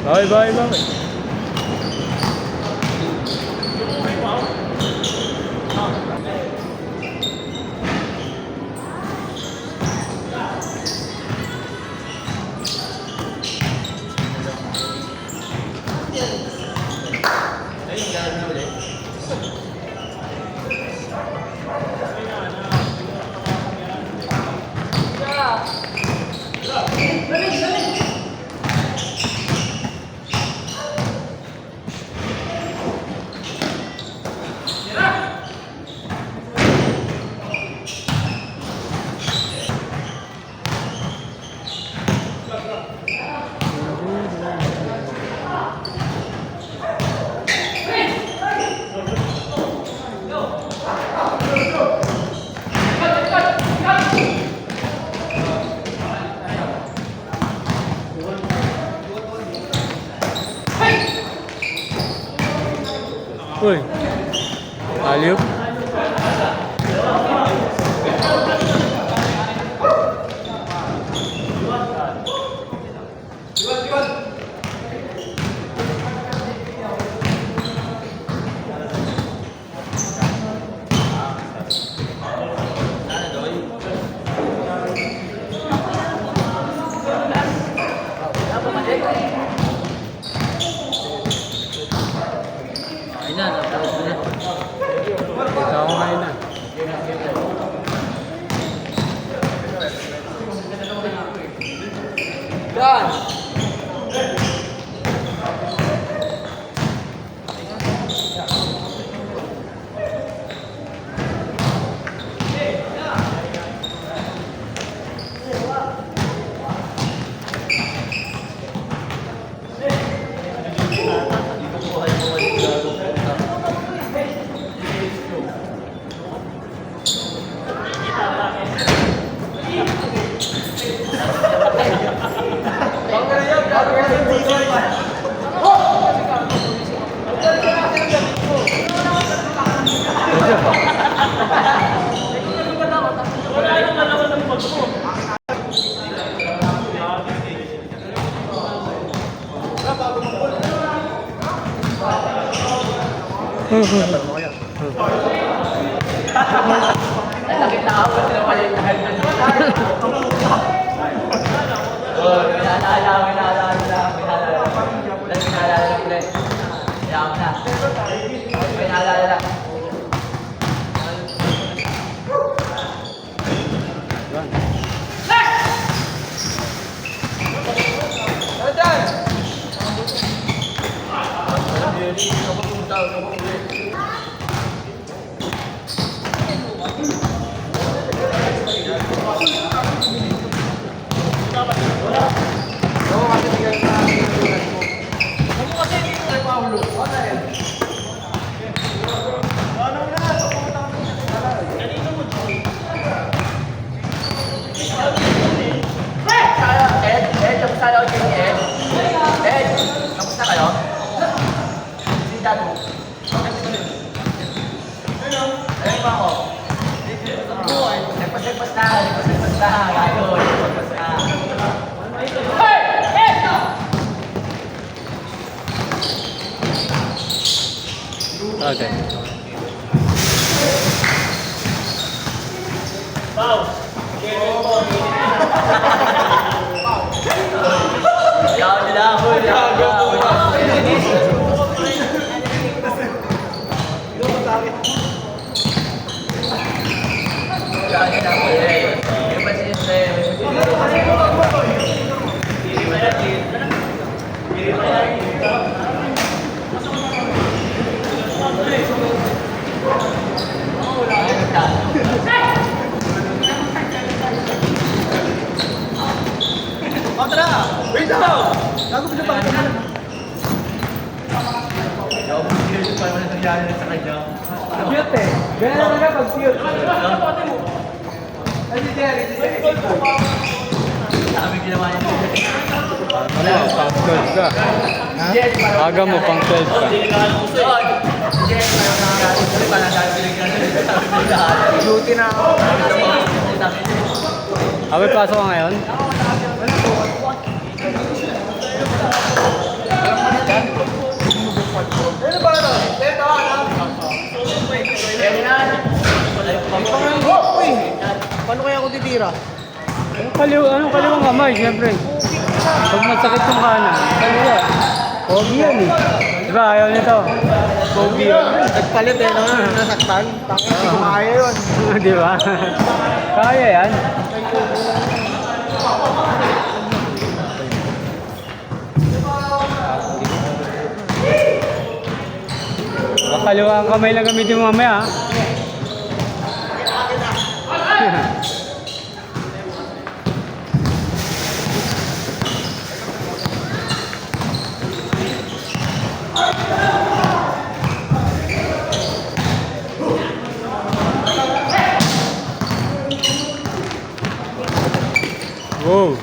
Bye, bye, bye. Uy, aliw. Ikaw ngayon na. Done! Nakita ako sila palitahan na. Okay. Wait lang! Gago ko siya pa. Cute eh. Ganyan na pag cute. Ay, si Jerry. Sabi ginawa niya. Ano, pang 12 ka? Ha? Aga mo, pang 12 ka. Duty na ako. May pasok ka ngayon? Paano kaya ako titira? Anong kaliwang kamay, siyempre. Pag masakit yung kanan, kaliwa. Pogi yan eh. Diba, ayaw nito. Kobe yun. Nagpalit eh, no? Nasaktan. Tangin, hindi ko kaya yun. Diba? Kaya yan. Kaliwa ang kamay lang gamitin mo mamaya, ha? Wow.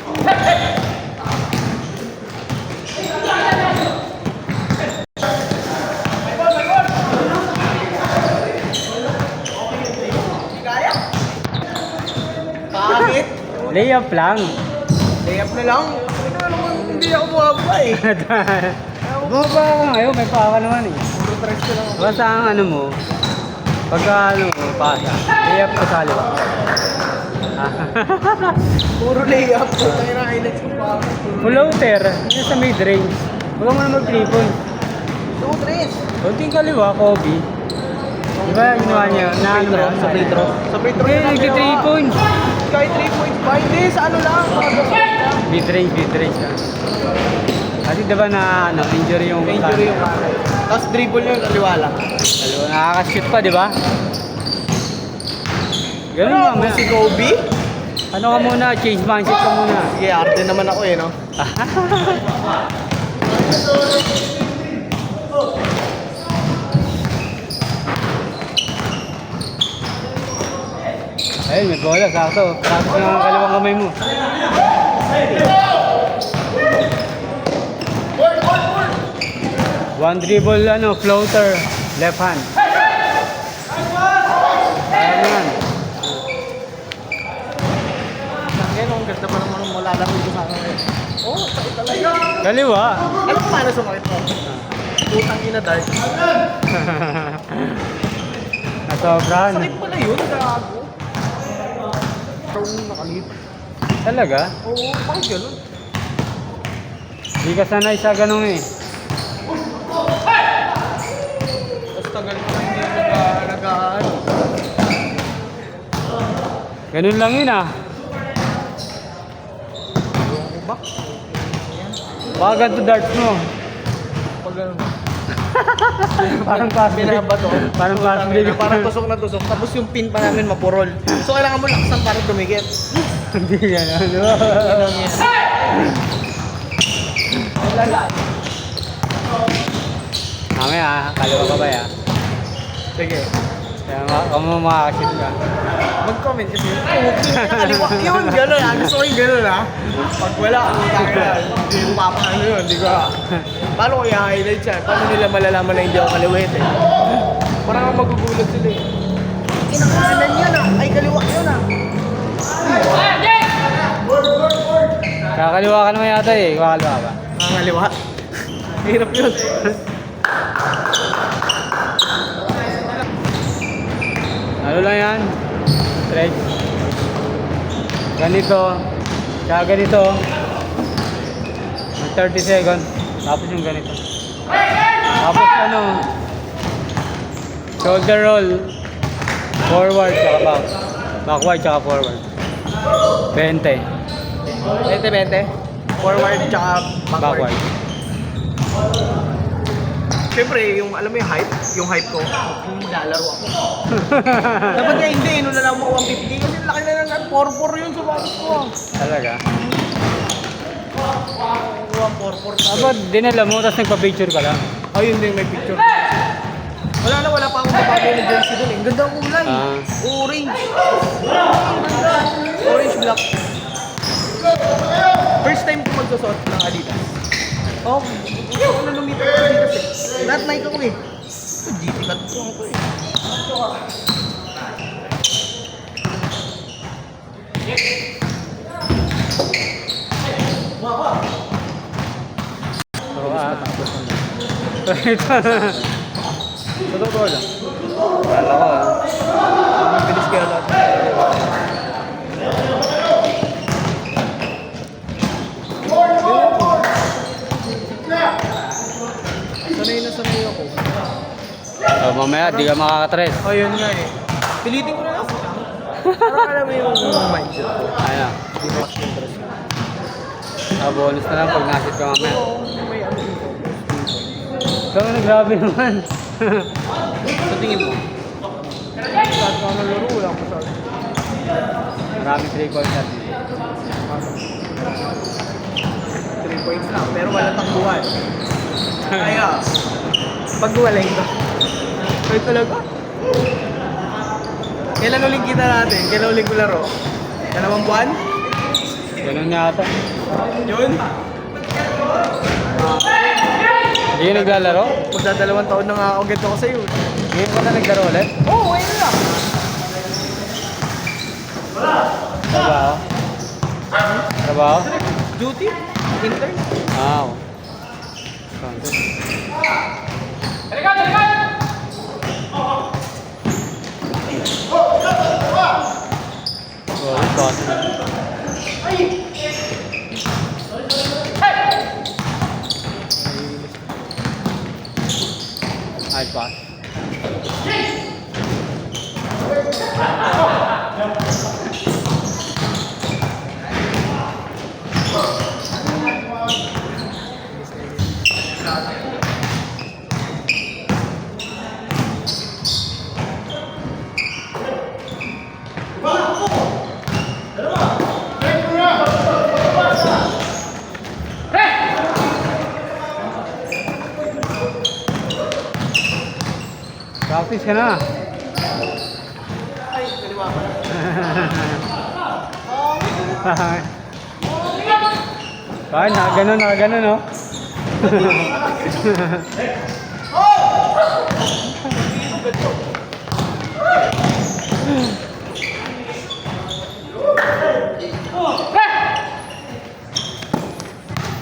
Pangit. Layup lang. Layup na lang. Ano naman, hindi ako buhaba eh. Bumaba ka ngayon, may paa ka naman eh. Press ko lang. Basta ang ano mo, pagka ano mo, pasa, layup ka sa kaliwa. Puro layup. Tayo na highlights ko pa. Floater, yun sa mid-range. Huwag mo na mag-3 points. 2-3. Kunting kaliwa, Kobe. Diba ginawa niya? Na ano lang? Sa free throw. Sa free throw Hindi, na lang nag-3 ginawa. points. Kahit 3 points ba? Hindi, sa ano lang. Mga gasol lang. Mid-range lang. Kasi diba na ano, injury yung Injury yung kanan. Tapos dribble niya yung kaliwa lang. Kaliwa, nakaka-shoot pa, diba? Ganun Ano, mamaya. si Kobe? Ano ka muna, change mindset ka muna. Sige, arte naman ako eh, no? Ayun, may bola, sakto. Sakto na ang kaliwang kamay mo. One dribble, ano, floater, left hand. Ayan yan. Ngayon, ang ganda pa naman ng malalaro ko sa akin. Oo, sakit talaga. Kaliwa. Alam mo paano sumakit mo? Utang ina dark. Nasobrahan. Sakit pala yun, gago. Parang nakalit. Talaga? Oo, bakit ganun? Di ka sanay sa ganun eh. Tapos tagal ko na hindi nag-ano. Ganun lang yun ah. Ewan ko ba? Baka ganito darts mo. Pag ganun. Parang pass break. Binabato. Parang pass break. Parang tusok na tusok. Tapos yung pin pa namin mapurol. So kailangan mo laksan para tumigit. Hindi ganun. Mamaya, kaliwa ka ba ya? Sige. Kaya kung makakashit ka. Mag-comment kasi yun. Nakaliwa yun. Gano'n ah. Gusto ko yung gano'n ah. Pag wala, utang na. Hindi ko papaano yun. Hindi ko paano ko i-highlight siya? Paano nila malalaman na hindi ako kaliwete? Parang ako magugulat sila eh. Kinakanan yan ah. Ay, kaliwa yun ah. Kakaliwa ka naman yata eh. Kakaliwa ka ba? Kaliwa? Hirap yun. Ano lang yan? Stretch. Ganito. Kaya ganito. Mag 30 seconds. Tapos yung ganito. Tapos ano? Shoulder roll. Forward tsaka back. Backward tsaka forward. 20. 20-20. Forward tsaka backward. Backward. Siyempre, yung alam mo yung hype ko, yung maglalaro ako. Dapat nga hindi, nung na lang mo 150 kasi laki na lang 4-4 yun sa batas ko. Talaga? 1-4-4. Dapat dinala mo, tapos nagpa-picture ka lang. Ayun din, may picture. Wala pa akong papagay na jersey dun eh. Ang ganda ang kulay. Orange. Orange black. First time ko magsusot ng Adidas. Oh, ako na lumita ko Adidas eh. Lahat Nike ako eh. Ito, GT cut ko ako eh. Sa totoo lang. Kala ko ah. Mabilis kaya lahat. Sanay ako. Mamaya, di ka makakatres. Ayun nga eh. Pilitin ko na lang. Parang alam mo yung mindset ko. Ayun. Hindi ko mas interest ko. Bonus na lang pag nasit ka mamaya. Oo, may ano dito. Ikaw na grabe naman. Sa tingin mo? Kahit ka na laro, wala ko masyado. Maraming 3 calls natin. 3 points lang, pero wala takbuhan. Kaya, pag-walay ka. Kaya talaga. Kailan uling kita natin? Kailan uling ko laro? 2 buwan? Ganun yata. Yun. Hindi ka naglalaro? Magsa 2 taon na nga ako ganito ko sa'yo. Hindi ka na naglaro ulit? Oo, ngayon lang. Trabaho? Trabaho? Duty? Intern? Ah, oo. Oh, ito. Ay, pass. Practice ka na. Ay, kaliwa pa na. Bakit? Nakaganon, no?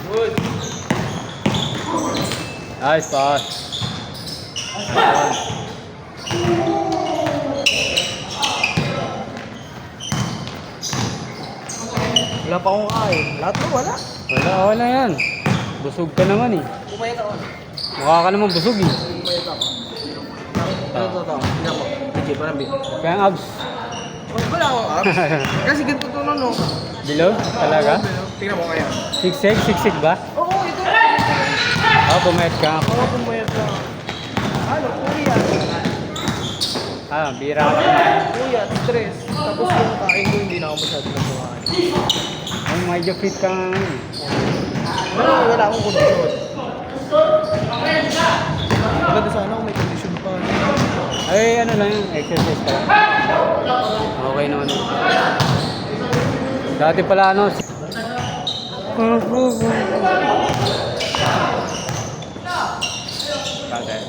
Good. Nice pass. Wala pa akong kain. Lahat mo, wala. Wala yan. Busog ka naman eh. Pumayat ako. Mukha ka naman busog eh. Pumayat ako. Ito. Tingnan mo. Sige, parang bit. Kaya ang abs. Wala akong abs. Kasi ganito to no. Bilog? Talaga? Tingnan mo ngayon. Siksik ba? Oo, ito. Pumayat ka. Oo, pumayat ka. Ano, kuya. Bira ka naman. Kuya, stress. Tapos yung kain ko, hindi na ako masyado nagkuhaan. Ay, medyo fit ka nga ngayon eh. Wala akong kondisyon. Maganda sana kung may kondisyon pa. Ay, ano lang yun, exercise ka lang. Okay naman. Dati pala ano, Bagay.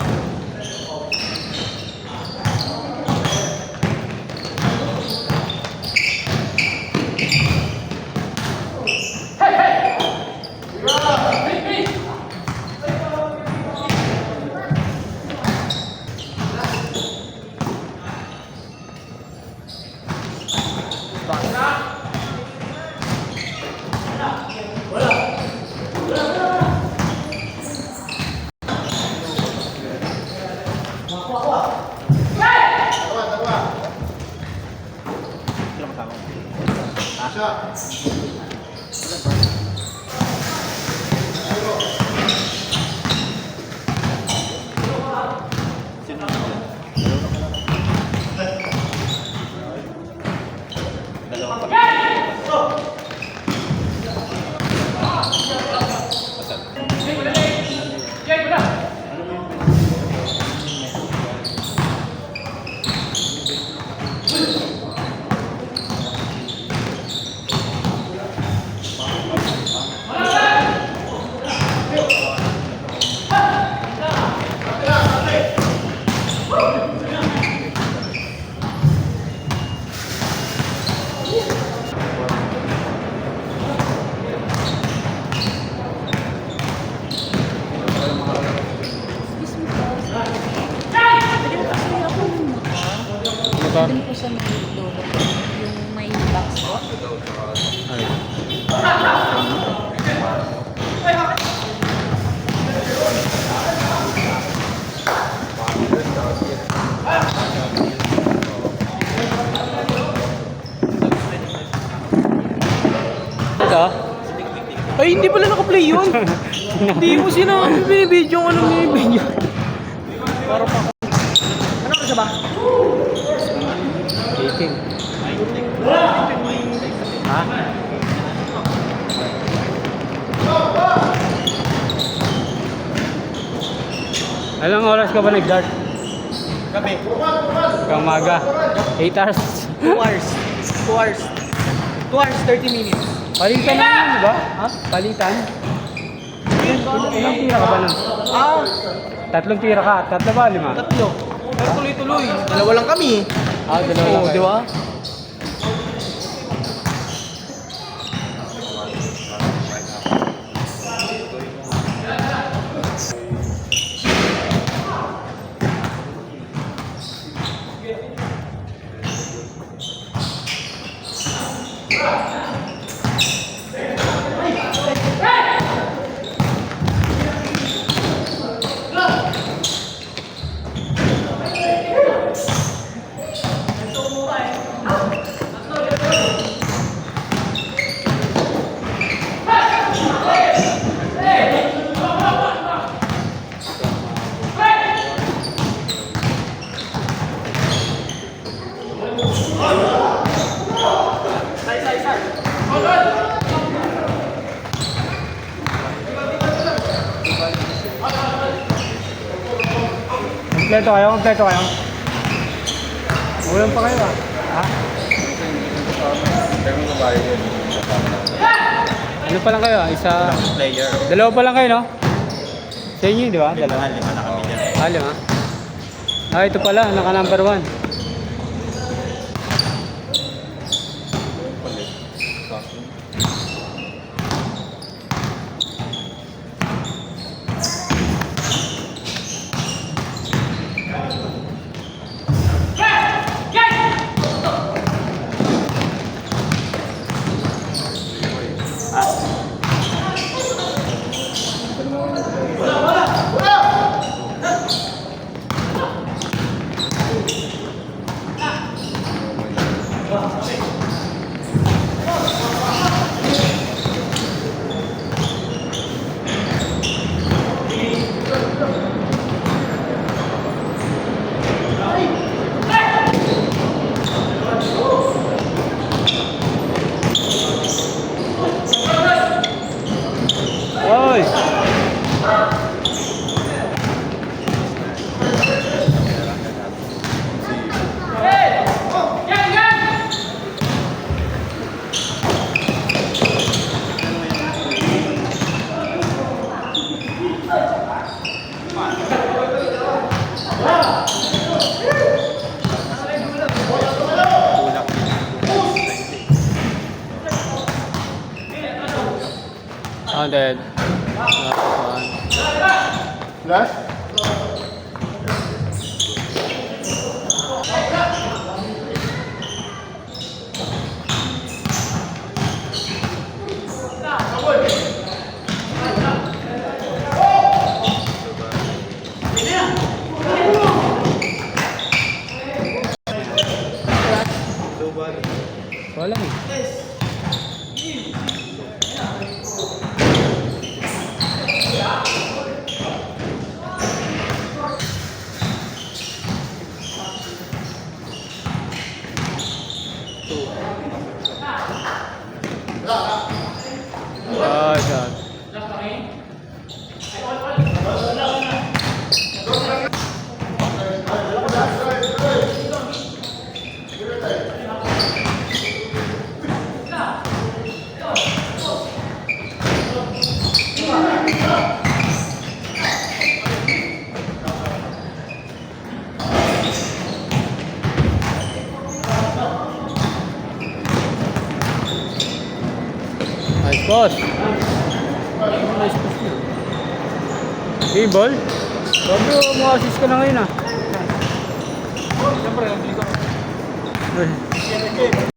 Ito. Ay, hindi pala naka-play yun. Hindi mo sinabi, binibidyo ko nung binibidyo. Para pa. Ano ka ba? Dating. Ha? Ilang oras ka ba nag-dart? Gabi. Hanggang umaga. 8 hours. 2 hours. 2 hours. 2 hours, 30 minutes. Palitan na yun, di ba? Ha? Palitan? Ilang tira ka ba nun? Ah, 3 tira ka. 3 ba? 5? 3. Pero tuloy-tuloy. Dalawa lang kami. Ah, dalawa lang Oo, kayo. di ba? Kompleto kayo? Kompleto kayo? Ulam pa kayo ah. Ha? Ano pa lang kayo? Isa... Player. Dalawa pa lang kayo, no? Sa inyo, di ba? Dalawa. Lima na kami dyan. Ah, 5. Ah, ito pala. Naka number 1. Oy! Dead. Last? Wala eh. Ah, God. Nice boss. Nice boss niya. Game ball? Sabi mo, assist ka na ngayon ah. Siyempre, nabili ko.